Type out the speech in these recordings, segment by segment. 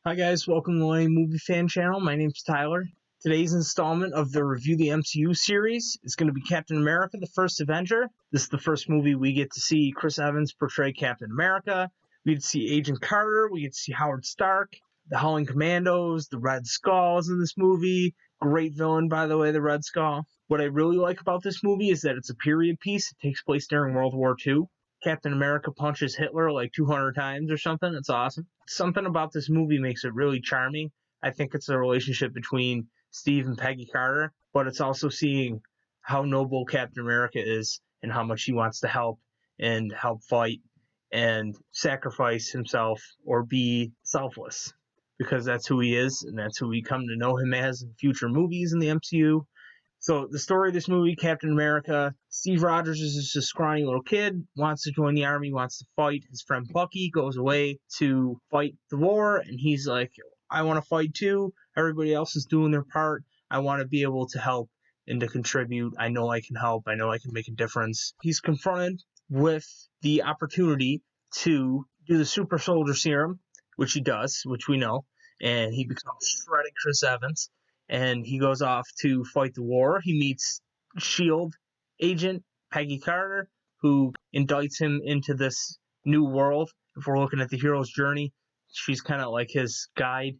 Hi guys, welcome to my movie fan channel. My name's Tyler. Today's installment of the Review the MCU series is going to be Captain America, the First Avenger. This is the first movie we get to see Chris Evans portray Captain America. We get to see Agent Carter, we get to see Howard Stark, the Howling Commandos, the Red Skulls in this movie. Great villain, by the way, the Red Skull. What I really like about this movie is that it's a period piece. It takes place during World War II. Captain America punches Hitler like 200 times or something. It's awesome. Something about this movie makes it really charming. I think it's a relationship between Steve and Peggy Carter, but it's also seeing how noble Captain America is and how much he wants to help and help fight and sacrifice himself or be selfless, because that's who he is and that's who we come to know him as in future movies in the MCU. So the story of this movie, Captain America, Steve Rogers is just a scrawny little kid, wants to join the army, wants to fight. His friend Bucky goes away to fight the war, and he's like, I want to fight too. Everybody else is doing their part. I want to be able to help and to contribute. I know I can help. I know I can make a difference. He's confronted with the opportunity to do the super soldier serum, which he does, which we know, and he becomes shredded Chris Evans. And he goes off to fight the war. He meets S.H.I.E.L.D. agent Peggy Carter, who indicts him into this new world. If we're looking at the hero's journey, she's kind of like his guide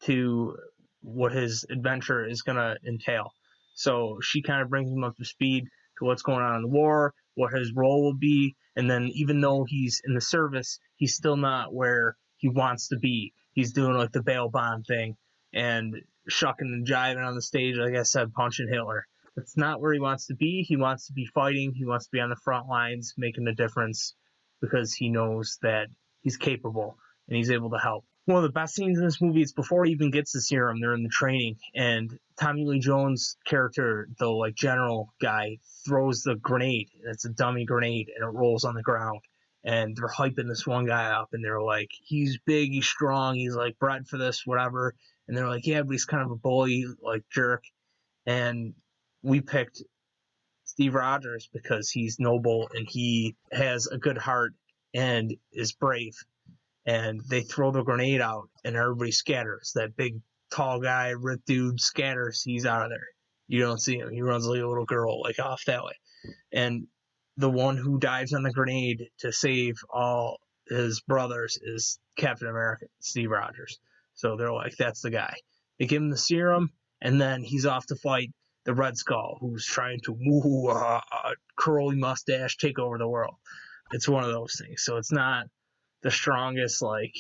to what his adventure is going to entail. So she kind of brings him up to speed to what's going on in the war, what his role will be, and then even though he's in the service, he's still not where he wants to be. He's doing like the bail bond thing and shucking and jiving on the stage, like I said, punching Hitler. That's not where he wants to be. He wants to be fighting. He wants to be on the front lines, making a difference, because he knows that he's capable and he's able to help. One of the best scenes in this movie is before he even gets the serum. They're in the training, and Tommy Lee Jones' character, the like general guy, throws the grenade. It's a dummy grenade, and it rolls on the ground. And they're hyping this one guy up, and they're like, he's big, he's strong, he's like bred for this, whatever. And they're like, yeah, but he's kind of a bully, like jerk. And we picked Steve Rogers because he's noble and he has a good heart and is brave. And they throw the grenade out and everybody scatters. That big, tall guy, ripped dude scatters. He's out of there. You don't see him. He runs like a little girl, like off that way. And the one who dives on the grenade to save all his brothers is Captain America, Steve Rogers. So they're like, that's the guy. They give him the serum, and then he's off to fight the Red Skull, who's trying to curly mustache take over the world. It's one of those things. So it's not the strongest like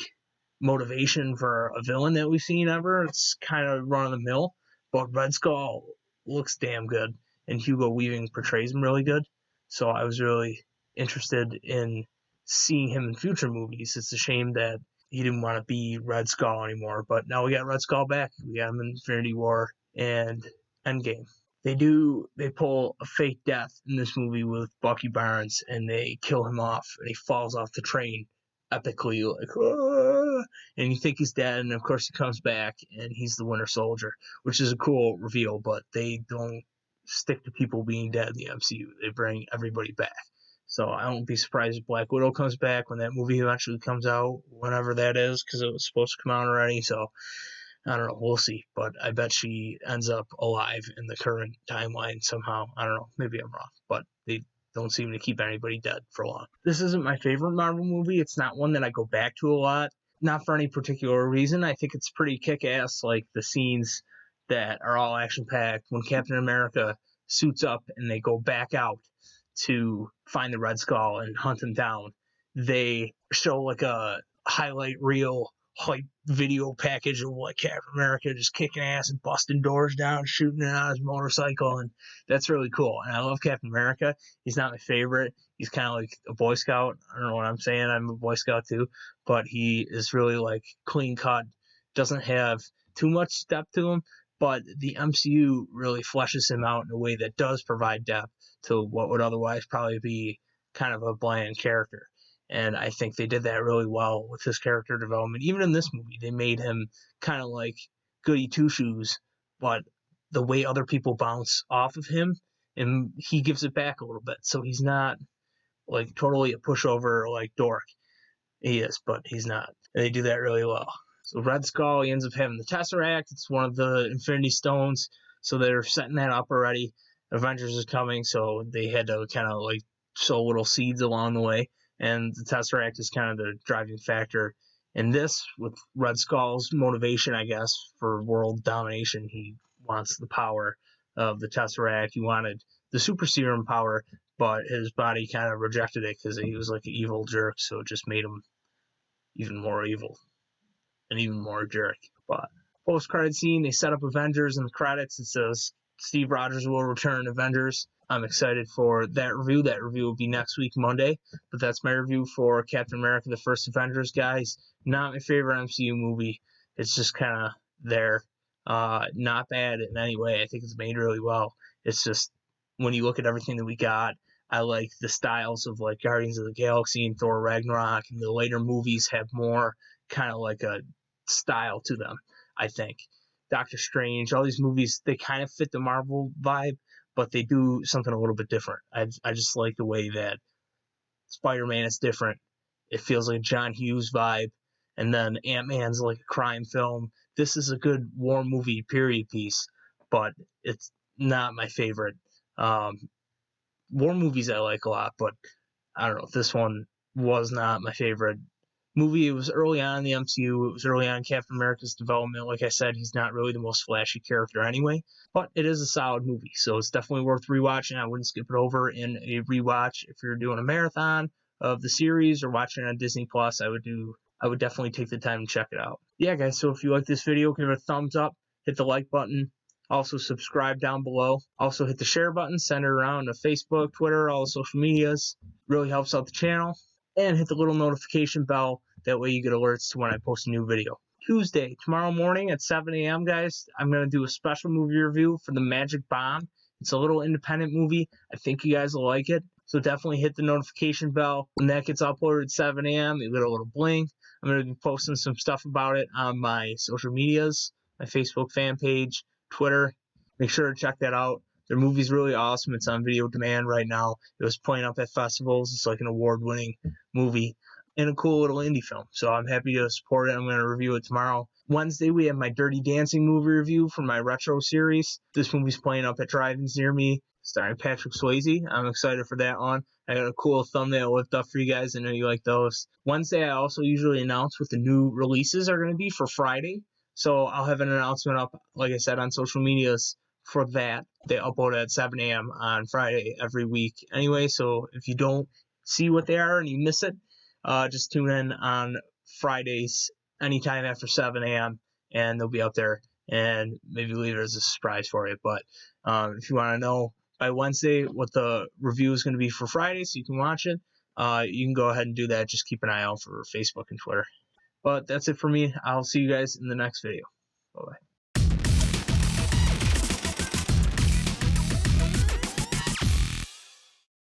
motivation for a villain that we've seen ever. It's kind of run of the mill, but Red Skull looks damn good, and Hugo Weaving portrays him really good. So I was really interested in seeing him in future movies. It's a shame that he didn't want to be Red Skull anymore, but now we got Red Skull back. We got him in Infinity War and Endgame. They pull a fake death in this movie with Bucky Barnes, and they kill him off, and he falls off the train epically, like, ah! And you think he's dead, and of course he comes back, and he's the Winter Soldier, which is a cool reveal, but they don't stick to people being dead in the MCU. They bring everybody back. So I won't be surprised if Black Widow comes back when that movie eventually comes out, whenever that is, because it was supposed to come out already. So I don't know. We'll see. But I bet she ends up alive in the current timeline somehow. I don't know. Maybe I'm wrong. But they don't seem to keep anybody dead for long. This isn't my favorite Marvel movie. It's not one that I go back to a lot. Not for any particular reason. I think it's pretty kick-ass, like the scenes that are all action-packed. When Captain America suits up and they go back out to find the Red Skull and hunt him down, they show like a highlight reel hype video package of like Captain America just kicking ass and busting doors down, shooting it on his motorcycle, and that's really cool. And I love Captain America. He's not my favorite. He's kind of like a Boy Scout. I don't know what I'm saying. I'm a Boy Scout too, but he is really like clean cut, doesn't have too much depth to him, but the MCU really fleshes him out in a way that does provide depth to what would otherwise probably be kind of a bland character. And I think they did that really well with his character development. Even in this movie, they made him kind of like goody two-shoes, but the way other people bounce off of him, and he gives it back a little bit. So he's not like totally a pushover like dork. He is, but he's not. And they do that really well. So Red Skull, he ends up having the Tesseract. It's one of the Infinity Stones, so they're setting that up already. Avengers is coming, so they had to kind of like sow little seeds along the way, and the Tesseract is kind of the driving factor in this, with Red Skull's motivation, I guess, for world domination. He wants the power of the Tesseract. He wanted the super serum power, but his body kind of rejected it because he was like an evil jerk, so it just made him even more evil and even more jerk. But post-credit scene, they set up Avengers in the credits. It says Steve Rogers will return Avengers. I'm excited for that review. That review will be next week, Monday. But that's my review for Captain America, the First Avengers, guys. Not my favorite MCU movie. It's just kind of there. Not bad in any way. I think it's made really well. It's just, when you look at everything that we got, I like the styles of like Guardians of the Galaxy and Thor Ragnarok, and the later movies have more kind of like a style to them, I think. Doctor Strange, all these movies, they kind of fit the Marvel vibe, but they do something a little bit different. I just like the way that Spider-Man is different. It feels like a John Hughes vibe. And then Ant-Man's like a crime film. This is a good war movie period piece, but it's not my favorite. War movies I like a lot, but I don't know. This one was not my favorite movie. It was early on in the MCU. It was early on in Captain America's development. Like I said, he's not really the most flashy character anyway, but it is a solid movie, so it's definitely worth rewatching. I wouldn't skip it over in a rewatch. If you're doing a marathon of the series or watching it on Disney Plus, I would definitely take the time to check it out. Yeah, guys, so if you like this video, give it a thumbs up, hit the like button. Also, subscribe down below. Also, hit the share button, send it around to Facebook, Twitter, all the social medias. Really helps out the channel. And hit the little notification bell. That way you get alerts to when I post a new video. Tuesday, tomorrow morning at 7 a.m., guys, I'm going to do a special movie review for The Magic Bomb. It's a little independent movie. I think you guys will like it. So definitely hit the notification bell. When that gets uploaded at 7 a.m., you get a little bling. I'm going to be posting some stuff about it on my social medias, my Facebook fan page, Twitter. Make sure to check that out. Their movie's really awesome. It's on video demand right now. It was playing up at festivals. It's like an award-winning movie and a cool little indie film. So I'm happy to support it. I'm going to review it tomorrow. Wednesday, we have my Dirty Dancing movie review for my retro series. This movie's playing up at drive-ins near me, starring Patrick Swayze. I'm excited for that one. I got a cool thumbnail lift up for you guys. I know you like those. Wednesday, I also usually announce what the new releases are going to be for Friday. So I'll have an announcement up, like I said, on social medias for that. They upload at 7 a.m. on Friday every week anyway. So if you don't see what they are and you miss it, just tune in on Fridays anytime after 7 a.m. and they'll be up there, and maybe leave it as a surprise for you. But if you want to know by Wednesday what the review is going to be for Friday so you can watch it, you can go ahead and do that. Just keep an eye out for Facebook and Twitter. But that's it for me. I'll see you guys in the next video. Bye-bye.